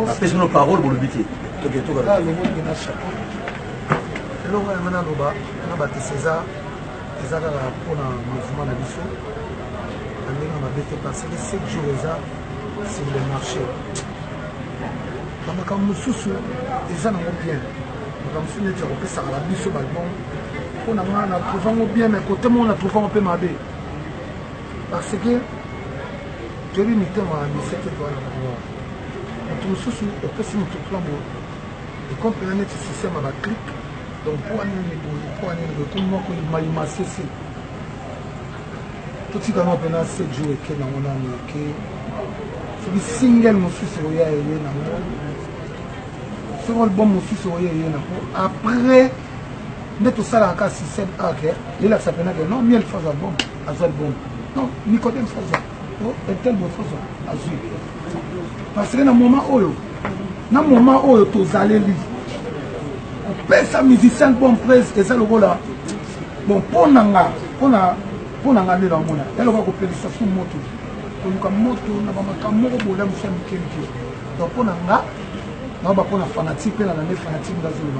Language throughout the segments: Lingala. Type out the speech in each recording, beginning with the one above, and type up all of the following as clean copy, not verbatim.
Après, sur nos paroles, pour le biti. Le monde qui n'a chapeau. Et là, on a battu César. César pour un mouvement de l'issue. On a battu parce que 7 jours sur le marché. Quand nous sous les gens ont bien. Quand nous sommes dit ça la biso balbon. On a trouvé bien, mais côté moi on a trouvé un peu ma baie. Parce que je lui mettais ma mission qui doit l'avoir. Nous sous au petit notre plan et comprenez ce système à la clique. Donc pour aller comme moi quand il m'a imassé tout ce qu'on a appelé 7 jours et que nous on a mis que c'est single mon fils roya et na sur album mon fils roya et na après de tout ça là quand système ok il a s'appelé non miel faz album album non Nicodème faz oh et tel bon faz azul parce que na moment oyo tozaleli pesa musicien bon presse et ça le là bon pour nanga de la mona elle va couper ça sous moto pour moto na ba makamoko bola mfia mkeliki donc pour nanga na ba pour na fanatique na les fanatiques d'azulu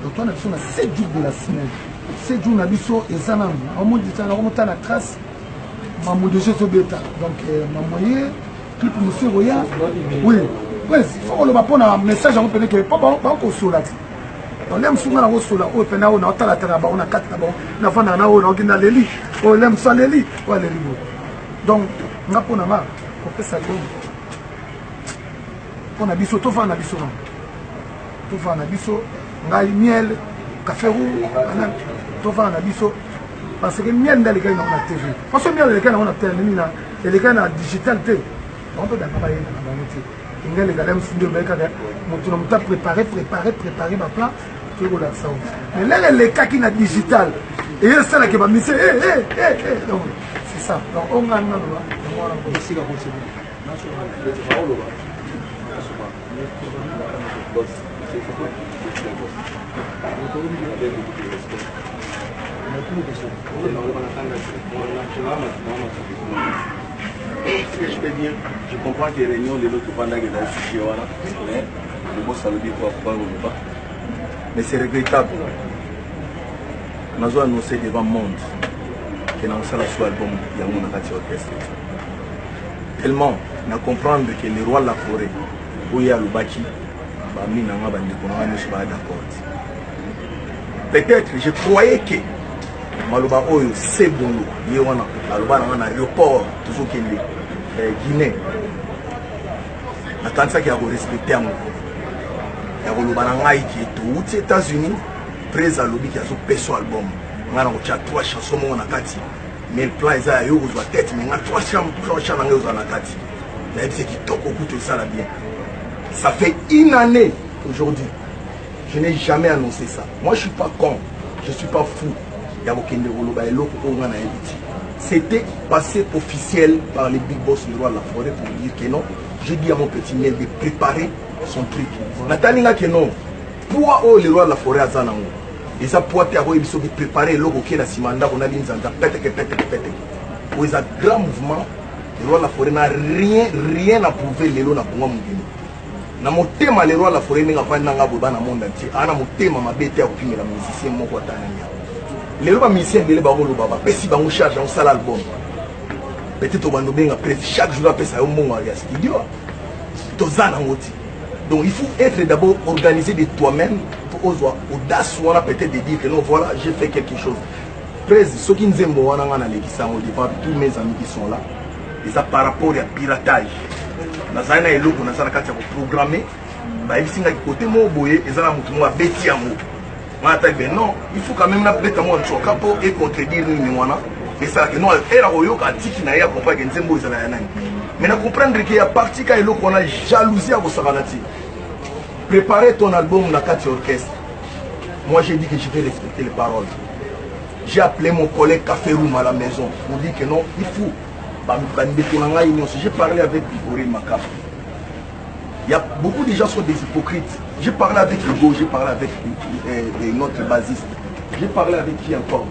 donc on a besoin de 7 jours de la semaine 7 jours na biso ezana on dit ça on monte la trace maman de Jésus bêta donc mamoyer clip monsieur Roya oui ouais il faut le ba pour na message on peut que pas ko sola on aime souvent la sola o pena on a tala tala ba on a quatre ba na fana na o na ginda leli o aime ça leli o leli donc nga pona ma ko pesa ko on a biso to fa na biso ngai miel café roux to fa na biso parce que miel ndale kai na on a TV parce que miel le kai na on a TV ni na le kai na digital té on peut d'abord aller na ba muti ngale ga dem sindo ba ka mutu na muta préparer ma plan que vous la savez mais là les cas qui na digital et ça là que ba mise donc c'est ça donc on a non on va ici la continuer Ce que je peux dire, je comprends que les réunions de l'autre pendant que dans le sujet, mais le boss a le dit pour pas. Mais c'est regrettable. Nous avons annoncé devant le monde que nous avons fait l'album de Yamou Nakati Orchestre. Tellement, nous comprenons que le roi de la forêt, où il y a le bâti, peut-être je croyais que Maloba Oyo c'est bon, il y a un aéroport, toujours qu'il est Guinée. Attends ça qu'il y a respecté à moi. Il y a un qui est aux États-Unis, près à l'objet qui a son album. On a 3 chansons à Nakati. Mais le plan est à eux aux tête, mais on a 3 chansons à Nakati. C'est qui toque au bout de ça là bien. Ça fait une année aujourd'hui. Je n'ai jamais annoncé ça. Moi je ne suis pas con, je ne suis pas fou. C'était passé officiel par les big boss du roi de la forêt pour dire que non. J'ai dit à mon petit mail de préparer son truc. Nathalie que non. Pourquoi le roi de la forêt a zanango? Et ça pourrait être préparé le logo qui est la simanda on a dit pète. Pour un grand mouvement, le roi de la forêt n'a rien à prouver les lois na Congo Mungini. Na motema le roi de la forêt n'a pas nanga boba na monde entier. Ana motema mabete ya kupimela musicien moko atana. Les lois musiciens de l'Ebaro Baba, si on charge un sale album, peut-être au Bandobenga presse chaque jour après ça au monde à studio. Donc il faut être d'abord organisé de toi-même pour oser audace ou on a peut-être de dire que non voilà j'ai fait quelque chose. Presse ceux qui nous aiment on a devant tous mes amis qui sont là. Et ça par rapport à piratage. Nazana et l'autre on a ça la carte pour programmer. Bah il singa côté mo boye et ça la mutu mo beti amour. Non, il faut quand même la mettre en choc et contredire Niwana. Et ça, que non, elle a eu un tiki n'a pas de Nzembo. Mais comprendre qu'il y a parti quand on a jalousie à vos savanati. Préparez ton album Nakati Orchestre. Moi j'ai dit que je vais respecter les paroles. J'ai appelé mon collègue Café Room à la maison pour dire que non, il faut. J'ai parlé avec Aurélien Makaf. Il y a beaucoup de gens qui sont des hypocrites. J'ai parlé avec Hugo, j'ai parlé avec notre basiste. J'ai parlé avec qui encore?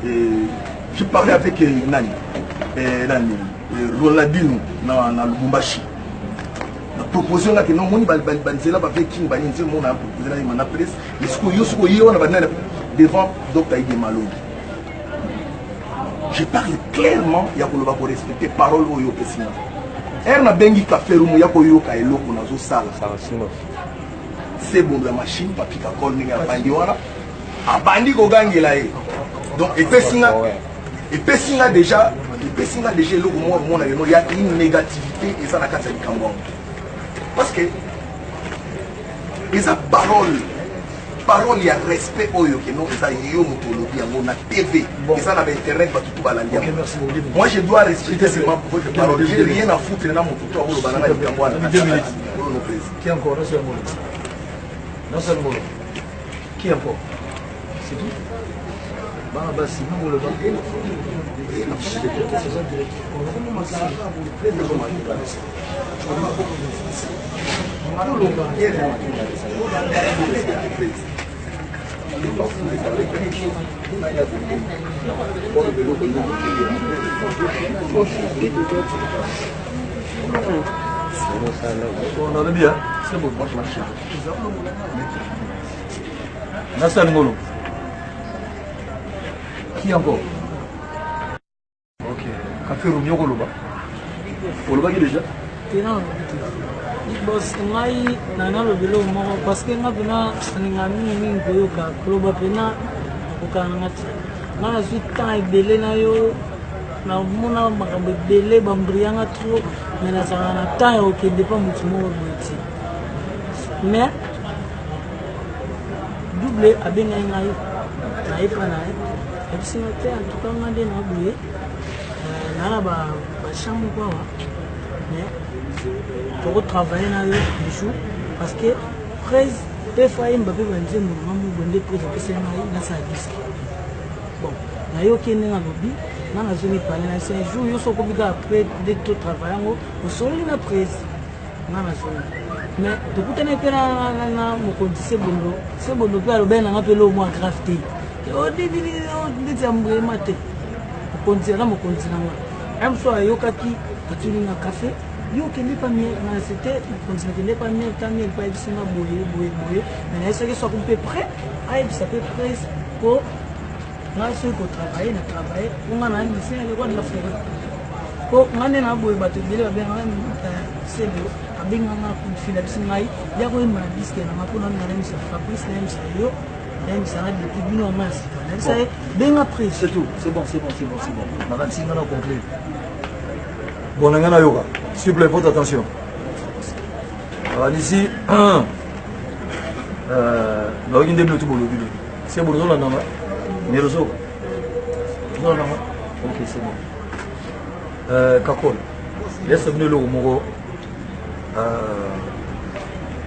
J'ai parlé avec Nani. Ronaldinho na Lubumbashi. Na proposition là que non moni banzela ba fait king bani nzela mona proposition na presse. Est-ce que yo na banana devant Dr. Ide Malongi. Je parle clairement, il y a pour respecter parole au yo pesina. Er na bengi ka ferumu ya ko yo ka eloko na zo sala. C'est bon la machine papi ka kol ninga bandi wana. Abandi ko gangela e. Donc et pesina déjà eloko mo mona il y a une négativité et ça na kata likambo. Parce que esa parole il y a respect oyo que non ça yo motolobi yango na TV et ça na internet ba tout balandi. Moi je dois respecter seulement votre parole. J'ai rien à foutre na moto to ba na likambo na 2 minutes. Qui encore non seulement non seulement qui encore c'est tout. Bah si nous le on avait bien, c'est bon, moi je marche. Nassan Ngolo. Qui encore? Ok. Café Romeo Goloba. Goloba qui déjà? Non. Boss, ngai nana lo bilo mo parce que ngabina ngami mingi koyoka Goloba pena okangati. Na zita ibele na yo na mona makambo ibele bambrianga trop mais na sana ta yo ke depa mutumo boiti. Mais double abenga ngai na ipa na et puis en tout cas on a des naboué na ba chambre quoi mais pour travailler na yo bichou parce que presse des fois il m'a fait vendre mon maman bonde presse que c'est na sa disque bon na yo kene na lobby na na zone parler na c'est jour yo so ko biga après de tout travail ngo au sol na presse na na zone mais de kutene pena na mo kondise bondo pe alo ben na ngapelo mo crafté o di zambre mate konzera mo konzera am so ayokaki atuni na café yo kende pa mieux na c'était konzera kende pa mieux tamie pa ibisina boye mais est-ce que ça qu'on peut prêt ai ça peut prêt pour na ce ko travailler on a un lycée le quoi de la faire ko ngane na boye bato bile ba bien c'est le abinga na fila bisingai ya ko ma disque na mapona na remisa Fabrice na remisa yo même ça depuis bien masse ça bien après c'est tout c'est bon ma 25 ans complet bon ngana yoga s'il vous plaît faites attention alors ici na oginde bien tout bolo bino c'est bon là non mais le zo non ok c'est bon kakol laisse venir le moro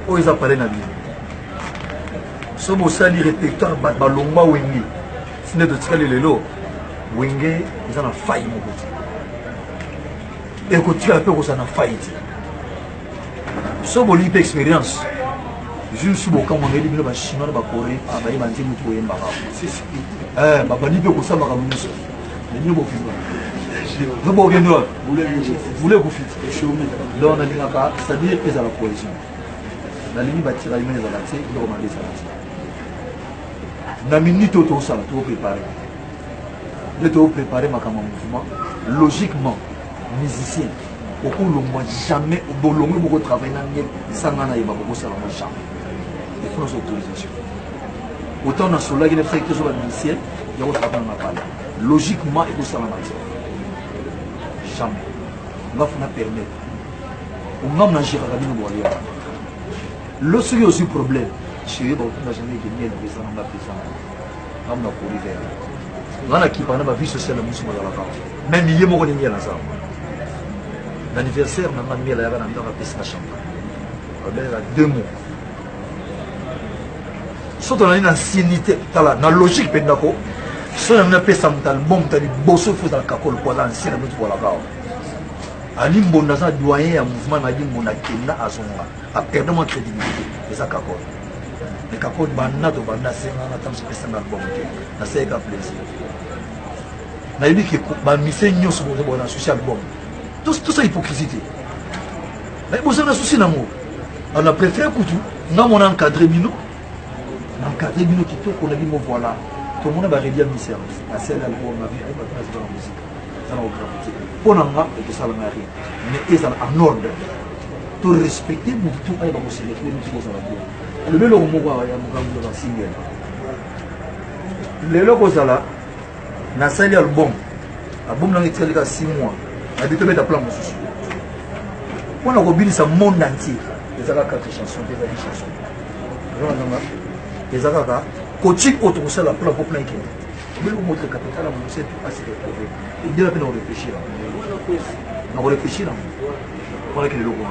oh ils appellent na bien so bosali répertoire balongwa wenge sine totikali lelo wenge eza na fai moko te ekotika mpe kozala na fai te so boli mpe expérience juste bokamwangeli bino bachinois na bacoré baye banzi motu boyembaka babandi mpe kosambaka nyonso bino bokima bokende wana vule kofiti donc nalingaka c'est-à-dire ezala cohésion nalingi batira imene ezala te biloko mande ezala te na minute auto ça tout préparé de tout préparer ma mouvement logiquement musicien au cours le mois jamais au bolongo beaucoup travailler na miel sangana yeba beaucoup ça la jamais il faut nos autorisations autant na sola qui ne fait que sur la musicien il y a travailler na parler logiquement et tout ça la matière jamais on va faire permettre on va manger à la bino bolia le seul aussi problème chérie bon on n'a jamais gagné le président on a fait ça on a pour l'hiver on a qui pendant ma vie sociale musu dans la carte même hier mon ami là ça l'anniversaire on a mis là dans la piscine chambre on a 2 mots surtout on a une ancienneté dans logique pendako so on a fait ça dans bon dans les bosso faut dans le cacol pour l'ancien dans notre la carte ali mbonda ça doyen ya mouvement na dimbo na kenda azonga a perdre mon crédibilité et ça cacol mais cacol banda to banda senga na tam spécial album na c'est ka plaisir na yidi ke ba mise nyoso bo na social album tout ça hypocrisie. Mais vous avez un souci d'amour. On a préféré que tout. Nous avons encadré Bino. Encadré Bino qui tout qu'on a dit, voilà. Tout le monde va réduire le service. La scène, elle va vie, elle va passer dans la musique. Ça n'a aucun problème. Pour nous, et que ça n'a rien. Mais ils sont en ordre. Tout respecter, vous tout, elle va vous célébrer, nous tous ça va bien. Le vélo, on va y avoir un single. Le vélo, on a na sali album. Album, on a été 6 mois. On a dit que tu as plan mon souci. On a mobilisé ce monde entier. Les avons 4 chansons, des chansons. Les avons coaching autour de la plan pour plein de mais le mot de capital, c'est tout assez retrouvé. Il dit la peine de réfléchir. On réfléchit là. On va que le logo.